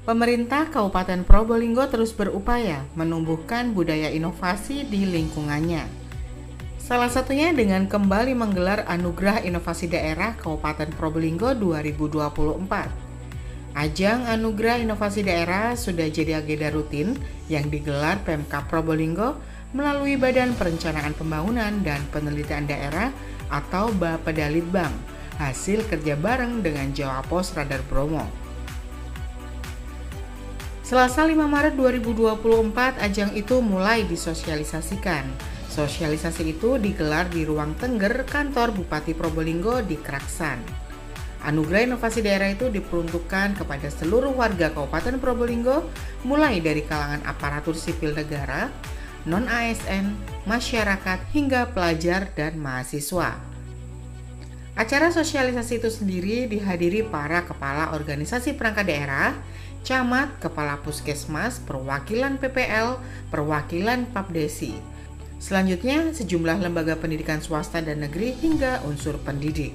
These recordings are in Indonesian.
Pemerintah Kabupaten Probolinggo terus berupaya menumbuhkan budaya inovasi di lingkungannya. Salah satunya dengan kembali menggelar Anugerah Inovasi Daerah Kabupaten Probolinggo 2024. Ajang Anugerah Inovasi Daerah sudah jadi agenda rutin yang digelar Pemkab Probolinggo melalui Badan Perencanaan Pembangunan dan Penelitian Daerah atau Bapedalitbang, hasil kerja bareng dengan Jawa Pos Radar Bromo. Selasa 5 Maret 2024, ajang itu mulai disosialisasikan. Sosialisasi itu digelar di Ruang Tengger Kantor Bupati Probolinggo di Kraksan. Anugerah Inovasi Daerah itu diperuntukkan kepada seluruh warga Kabupaten Probolinggo, mulai dari kalangan aparatur sipil negara, non-ASN, masyarakat, hingga pelajar dan mahasiswa. Acara sosialisasi itu sendiri dihadiri para kepala organisasi perangkat daerah, camat, kepala puskesmas, perwakilan PPL, perwakilan Papdesi. Selanjutnya, sejumlah lembaga pendidikan swasta dan negeri hingga unsur pendidik.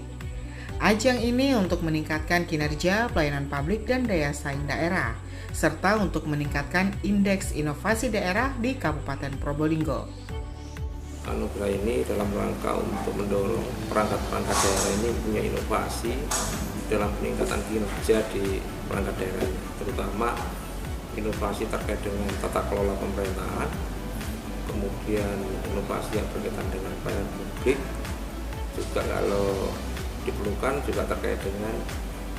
Ajang ini untuk meningkatkan kinerja pelayanan publik dan daya saing daerah, serta untuk meningkatkan indeks inovasi daerah di Kabupaten Probolinggo. Anugerah ini dalam rangka untuk mendorong perangkat-perangkat daerah ini punya inovasi dalam peningkatan kinerja di perangkat daerah, terutama inovasi terkait dengan tata kelola pemerintahan, kemudian inovasi yang berkaitan dengan pelayanan publik, juga kalau diperlukan juga terkait dengan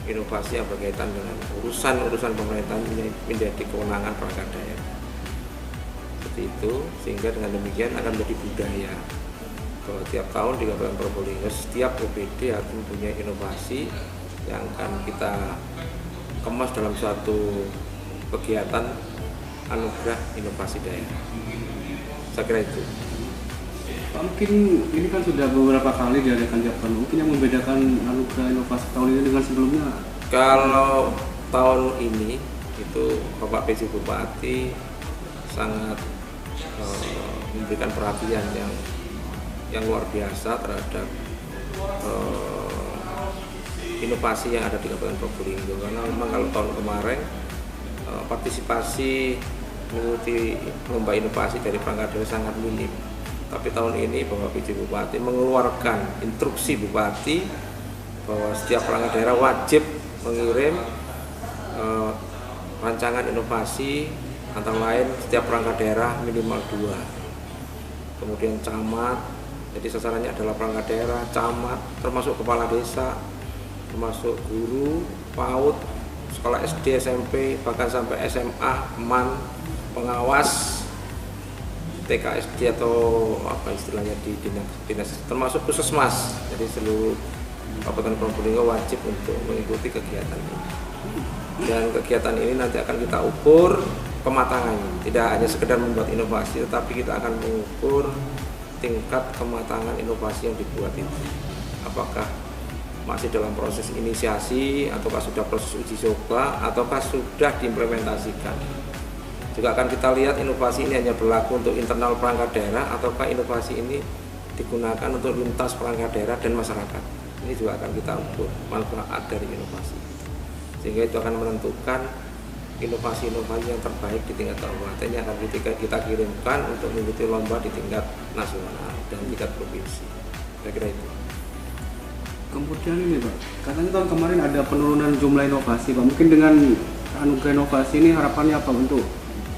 inovasi yang berkaitan dengan urusan pemerintahan menjadi kewenangan perangkat daerah. Seperti itu, sehingga dengan demikian akan menjadi budaya bahwa tiap tahun di Kabupaten Probolinggo setiap OPD harus mempunyai inovasi yang akan kita kemas dalam suatu kegiatan Anugerah Inovasi Daerah. Saya kira itu. Mungkin ini kan sudah beberapa kali diadakan tiap tahun. Mungkin yang membedakan Anugerah Inovasi tahun ini dengan sebelumnya? Kalau tahun ini itu Bapak PJ Bupati sangat memberikan perhatian yang luar biasa terhadap inovasi yang ada di Kabupaten Probolinggo, karena memang kalau tahun kemarin partisipasi mengikuti lomba inovasi dari perangkat daerah sangat minim, tapi tahun ini Bapak PJ Bupati mengeluarkan instruksi Bupati bahwa setiap perangkat daerah wajib mengirim rancangan inovasi, antara lain setiap perangkat daerah minimal 2, kemudian camat, jadi sasarannya adalah perangkat daerah, camat, termasuk kepala desa, termasuk guru, PAUD, sekolah SD, SMP, bahkan sampai SMA, MAN, pengawas, TKSD atau apa istilahnya di dinas, termasuk puskesmas. Jadi seluruh Kabupaten Probolinggo wajib untuk mengikuti kegiatan ini. Dan kegiatan ini nanti akan kita ukur kematangannya. Tidak hanya sekedar membuat inovasi, tetapi kita akan mengukur tingkat kematangan inovasi yang dibuat itu. Apakah masih dalam proses inisiasi, ataukah sudah proses uji coba, ataukah sudah diimplementasikan. Juga akan kita lihat inovasi ini hanya berlaku untuk internal perangkat daerah, ataukah inovasi ini digunakan untuk lintas perangkat daerah dan masyarakat. Ini juga akan kita ukur manfaat dari inovasi. Sehingga itu akan menentukan inovasi-inovasi yang terbaik di tingkat kabupaten yang akan kita kirimkan untuk mengikuti lomba di tingkat nasional dan tingkat provinsi. Saya kira itu. Kemudian ini Pak, katanya tahun kemarin ada penurunan jumlah inovasi Pak. Mungkin dengan Anugerah Inovasi ini harapannya apa untuk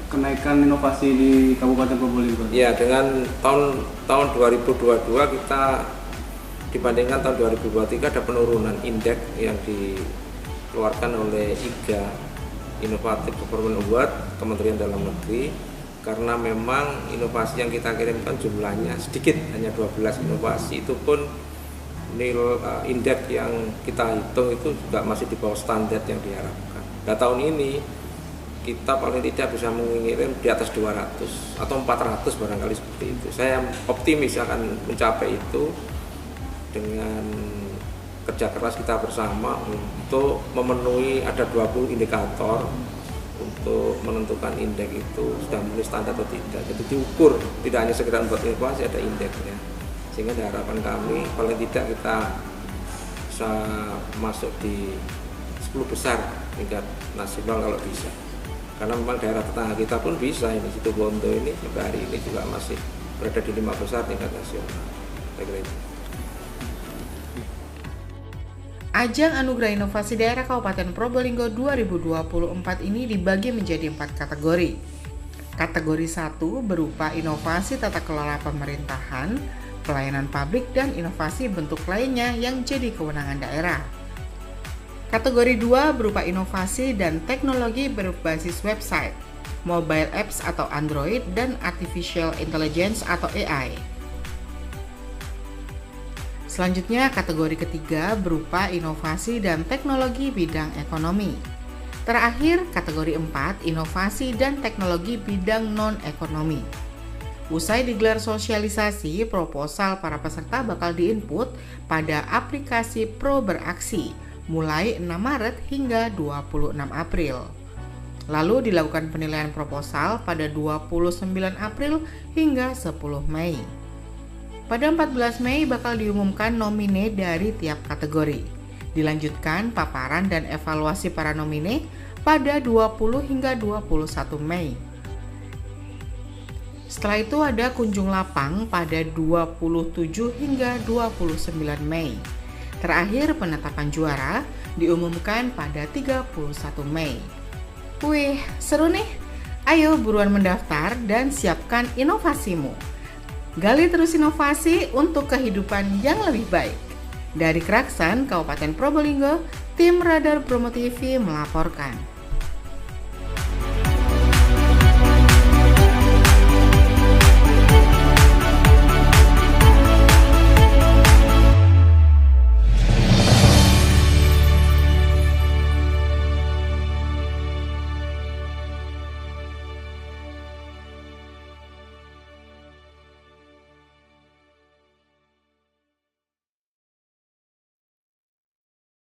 kenaikan inovasi di Kabupaten Probolinggo? Ya, dengan tahun 2022 kita dibandingkan tahun 2023 ada penurunan indeks yang dikeluarkan oleh IGA, Inovatif Government Award, Kementerian Dalam Negeri, karena memang inovasi yang kita kirimkan jumlahnya sedikit, hanya 12 inovasi, itu pun indeks yang kita hitung itu juga masih di bawah standar yang diharapkan. Nah, tahun ini kita paling tidak bisa mengirim di atas 200 atau 400 barangkali seperti itu. Saya optimis akan mencapai itu dengan kerja keras kita bersama untuk memenuhi ada 20 indikator untuk menentukan indeks itu sudah memenuhi standar atau tidak. Jadi diukur, tidak hanya sekedar membuat inovasi, ada indeksnya. Sehingga harapan kami paling tidak kita bisa masuk di 10 besar tingkat nasional kalau bisa. Karena memang daerah tetangga kita pun bisa, ini Situbondo ini sampai hari ini juga masih berada di 5 besar tingkat nasional. Ajang Anugerah Inovasi Daerah Kabupaten Probolinggo 2024 ini dibagi menjadi 4 kategori. Kategori 1 berupa inovasi tata kelola pemerintahan, pelayanan publik, dan inovasi bentuk lainnya yang jadi kewenangan daerah. Kategori 2 berupa inovasi dan teknologi berbasis website, mobile apps atau Android, dan artificial intelligence atau AI. Selanjutnya, kategori ketiga berupa inovasi dan teknologi bidang ekonomi. Terakhir, kategori 4, inovasi dan teknologi bidang non-ekonomi. Usai digelar sosialisasi, proposal para peserta bakal diinput pada aplikasi Pro Beraksi mulai 6 Maret hingga 26 April. Lalu dilakukan penilaian proposal pada 29 April hingga 10 Mei. Pada 14 Mei bakal diumumkan nomine dari tiap kategori. Dilanjutkan paparan dan evaluasi para nomine pada 20 hingga 21 Mei. Setelah itu ada kunjung lapang pada 27 hingga 29 Mei. Terakhir penetapan juara diumumkan pada 31 Mei. Wih, seru nih. Ayo buruan mendaftar dan siapkan inovasimu. Gali terus inovasi untuk kehidupan yang lebih baik. Dari Kraksan, Kabupaten Probolinggo, tim Radar Promo TV melaporkan.